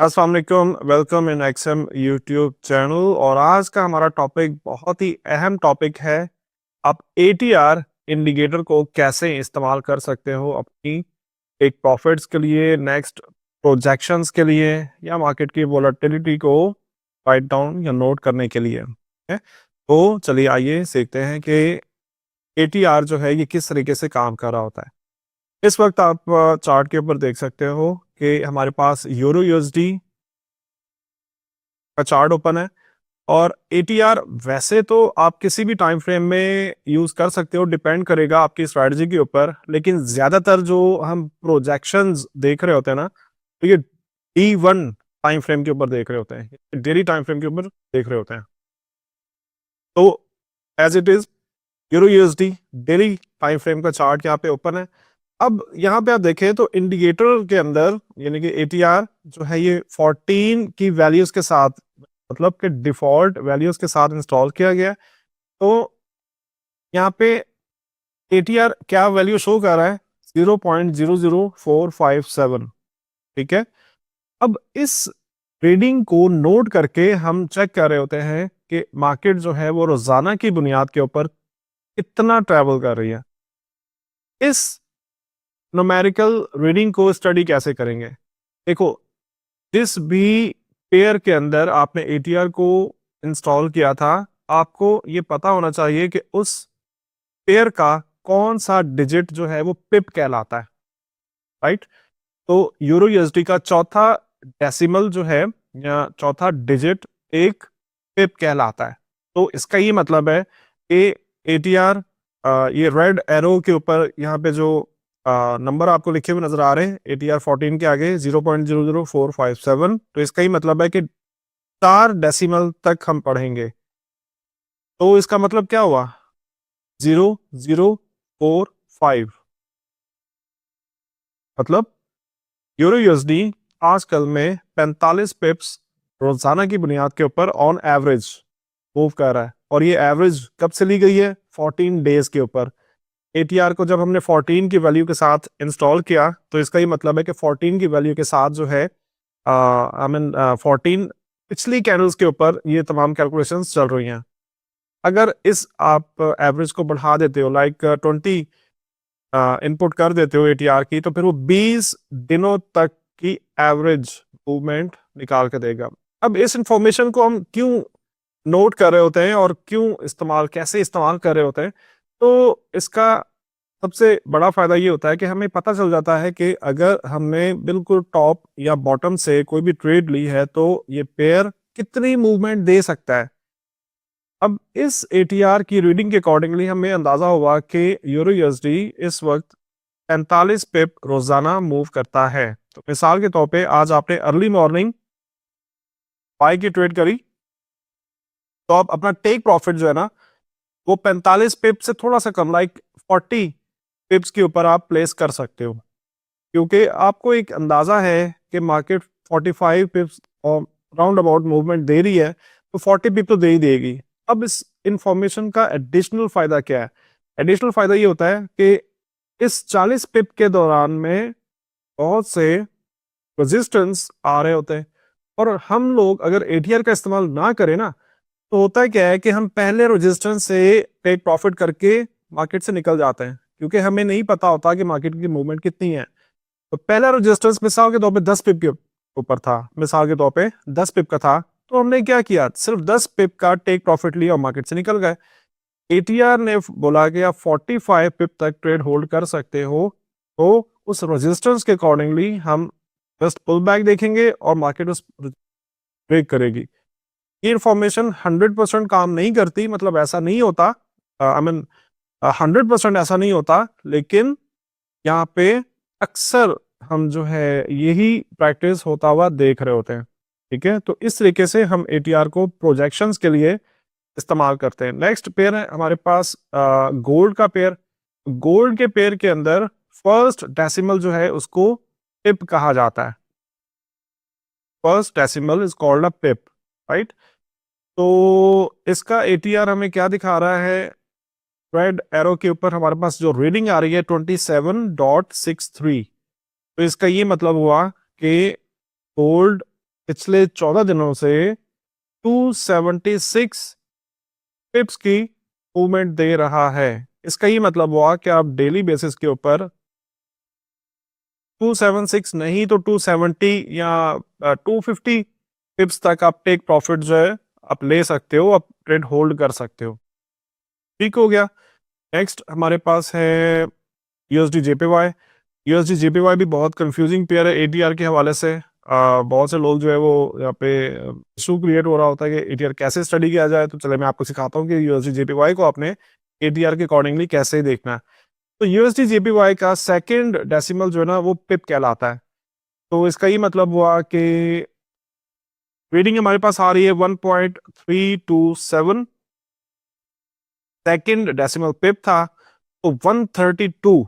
अस्सलाम वालेकुम, welcome in XM YouTube channel. और आज का हमारा टॉपिक बहुत ही अहम टॉपिक है। आप एटीआर इंडिकेटर को कैसे इस्तेमाल कर सकते हो अपनी एक प्रॉफिट्स के लिए, नेक्स्ट प्रोजेक्शंस के लिए, या मार्केट की वोलेटिलिटी को राइट डाउन या नोट करने के लिए है। तो चलिए आइए सीखते हैं कि एटीआर जो है ये किस तरीके से काम कर रहा होता है। इस वक्त आप चार्ट के ऊपर देख सकते हो कि हमारे पास यूरो यूएसडी का चार्ट ओपन है। और एटीआर वैसे तो आप किसी भी टाइम फ्रेम में यूज कर सकते हो, डिपेंड करेगा आपकी स्ट्रेटजी के ऊपर। लेकिन ज्यादातर जो हम प्रोजेक्शंस देख रहे होते हैं ना, तो ये D1 टाइम फ्रेम के ऊपर देख रहे होते हैं, डेली टाइम फ्रेम के ऊपर देख रहे होते हैं। तो as it is euro USD daily time frame का चार्ट यहाँ पे ओपन है। अब यहाँ पे आप देखें तो इंडिकेटर के अंदर यानी कि एटीआर जो है ये 14 की वैल्यूज के साथ, मतलब कि डिफॉल्ट वैल्यूज के साथ इंस्टॉल किया गया है। तो यहाँ पे एटीआर क्या वैल्यू शो कर रहा है? 0.00457। ठीक है। अब इस रीडिंग को नोट करके हम चेक कर रहे होते हैं कि मार्केट जो है वो रोजाना की बुनियाद के ऊपर कितना ट्रेवल कर रही है। इस न्यूमेरिकल रीडिंग को स्टडी कैसे करेंगे? देखो, जिस भी पेयर के अंदर आपने एटीआर को इंस्टॉल किया था, आपको ये पता होना चाहिए कि उस पेयर का कौन सा डिजिट जो है वो पिप कहलाता है। राइट। तो यूरो यूएसडी का चौथा डेसिमल जो है या चौथा डिजिट एक पिप कहलाता है। तो इसका ये मतलब है कि एटीआर, ये रेड एरो के ऊपर यहाँ पे जो नंबर आपको लिखे हुए नजर आ रहे हैं एटीआर 14 के आगे 0.00457, तो इसका ही मतलब है कि 4 डेसिमल तक हम पढ़ेंगे। तो इसका मतलब क्या हुआ? 0045। मतलब यूरो यूएसडी आजकल में 45 पिप्स रोजाना की बुनियाद के ऊपर ऑन एवरेज मूव कर रहा है। और ये एवरेज कब से ली गई है? 14 डेज के ऊपर। एटीआर को जब हमने 14 की वैल्यू के साथ इंस्टॉल किया, तो इसका ही मतलब है कि 14 की वैल्यू के साथ जो है आई मीन 14 पिछली कैंडल्स के ऊपर ये तमाम कैलकुलेशंस चल रही हैं। अगर इस आप एवरेज को बढ़ा देते हो, लाइक 20 इनपुट कर देते हो एटीआर की, तो फिर वो 20 दिनों तक की एवरेज मूवमेंट निकाल के देगा। अब इस इंफॉर्मेशन को हम क्यों नोट कर रहे होते हैं और क्यों इस्तेमाल, कैसे इस्तेमाल कर रहे होते हैं? तो इसका सबसे बड़ा फायदा ये होता है कि हमें पता चल जाता है कि अगर हमने बिल्कुल टॉप या बॉटम से कोई भी ट्रेड ली है तो ये पेयर कितनी मूवमेंट दे सकता है। अब इस एटीआर की रीडिंग के अकॉर्डिंगली हमें अंदाजा हुआ कि यूरो यूएसडी इस वक्त 45 पिप रोजाना मूव करता है। तो मिसाल के तौर पे आज आपने अर्ली मॉर्निंग बाय की ट्रेड करी, तो आप अपना टेक प्रॉफिट जो है ना वो 45 पिप से थोड़ा सा कम, लाइक 40 पिप्स के ऊपर आप प्लेस कर सकते हो। क्योंकि आपको एक अंदाजा है कि मार्केट 45 पिप्स और राउंड अबाउट मूवमेंट दे रही है, तो 40 पिप तो दे ही देगी। अब इस इंफॉर्मेशन का एडिशनल फायदा क्या है? एडिशनल फायदा ये होता है कि इस 40 पिप के दौरान में बहुत से रेजिस्टेंस आ रहे होते हैं। और हम लोग अगर एटीआर का इस्तेमाल ना करें ना, तो होता क्या है कि हम पहले रेजिस्टेंस से टेक प्रॉफिट करके मार्केट से निकल जाते हैं, क्योंकि हमें नहीं पता होता कि मार्केट की मूवमेंट कितनी है। तो पहला रेजिस्टेंस मिसाल के तौर पे 10 पिप के ऊपर था, मिसाल के तौर पे 10 पिप का था, तो हमने क्या किया? सिर्फ 10 पिप का टेक प्रॉफिट लिया और मार्केट से निकल गए। एटीआर ने बोला कि आप 45 पिप तक ट्रेड होल्ड कर सकते हो। तो उस रेजिस्टेंस के अकॉर्डिंगली हम जस्ट पुल बैक देखेंगे और मार्केट उस ब्रेक करेगी। ये इंफॉर्मेशन 100% काम नहीं करती, मतलब ऐसा नहीं होता, आई मीन 100% ऐसा नहीं होता, लेकिन यहाँ पे अक्सर हम जो है यही प्रैक्टिस होता हुआ देख रहे होते हैं। ठीक है। तो इस तरीके से हम एटीआर को प्रोजेक्शंस के लिए इस्तेमाल करते हैं। नेक्स्ट पेयर है हमारे पास गोल्ड का पेयर। गोल्ड के पेयर के अंदर फर्स्ट डेसिमल जो है उसको पिप कहा जाता है। First decimal is called a pip. Right. तो इसका एटीआर हमें क्या दिखा रहा है? रेड एरो के ऊपर हमारे पास जो रीडिंग आ रही है 27.63। तो इसका ये मतलब हुआ कि गोल्ड पिछले 14 दिनों से 276 पिप्स की मूवमेंट दे रहा है। इसका ये मतलब हुआ कि आप डेली बेसिस के ऊपर 276 नहीं तो 270 या 250 पिप्स तक आप टेक प्रॉफिट जो है आप ले सकते हो, आप ट्रेड होल्ड कर सकते हो। ठीक हो गया। नेक्स्ट हमारे पास है यूएसडी जेपीवाई। यूएसडी जेपीवाई भी बहुत कंफ्यूजिंग पेयर है एटीआर के हवाले से। बहुत से लोग जो है वो यहाँ पे इशू क्रिएट हो रहा होता है कि एटीआर कैसे स्टडी किया जाए। तो चले मैं आपको सिखाता हूँ कि यूएसडी जेपीवाई को आपने एटीआर के अकॉर्डिंगली कैसे देखना है। तो यूएसडी जेपीवाई का सेकंड डेसिमल जो है ना वो पिप कहलाता है। तो इसका ये मतलब हुआ कि रीडिंग हमारे पास आ रही है 1.327, सेकंड डेसिमल पिप था तो 132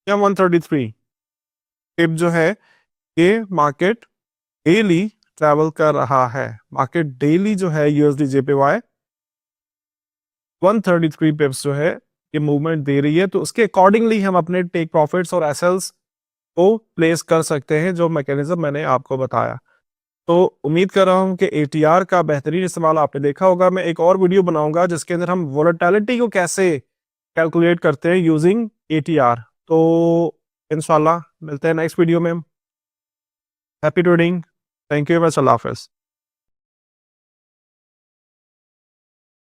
या 133 पिप जो है ये मार्केट डेली ट्रैवल कर रहा है। मार्केट डेली जो है यूएसडी जेपीवाई 133 पिप्स जो है ये मूवमेंट दे रही है। तो उसके अकॉर्डिंगली हम अपने टेक प्रॉफिट्स और एसएल्स को प्लेस कर सकते हैं, जो मैकेनिज्म मैंने आपको बताया। तो उम्मीद कर रहा हूं कि एटीआर का बेहतरीन इस्तेमाल आपने देखा होगा। मैं एक और वीडियो बनाऊंगा जिसके अंदर हम वोलेटिलिटी को कैसे कैलकुलेट करते हैं यूजिंग एटीआर। तो इंशाल्लाह मिलते हैं नेक्स्ट वीडियो में। Happy trading. Thank you. अल्लाह हाफिज़।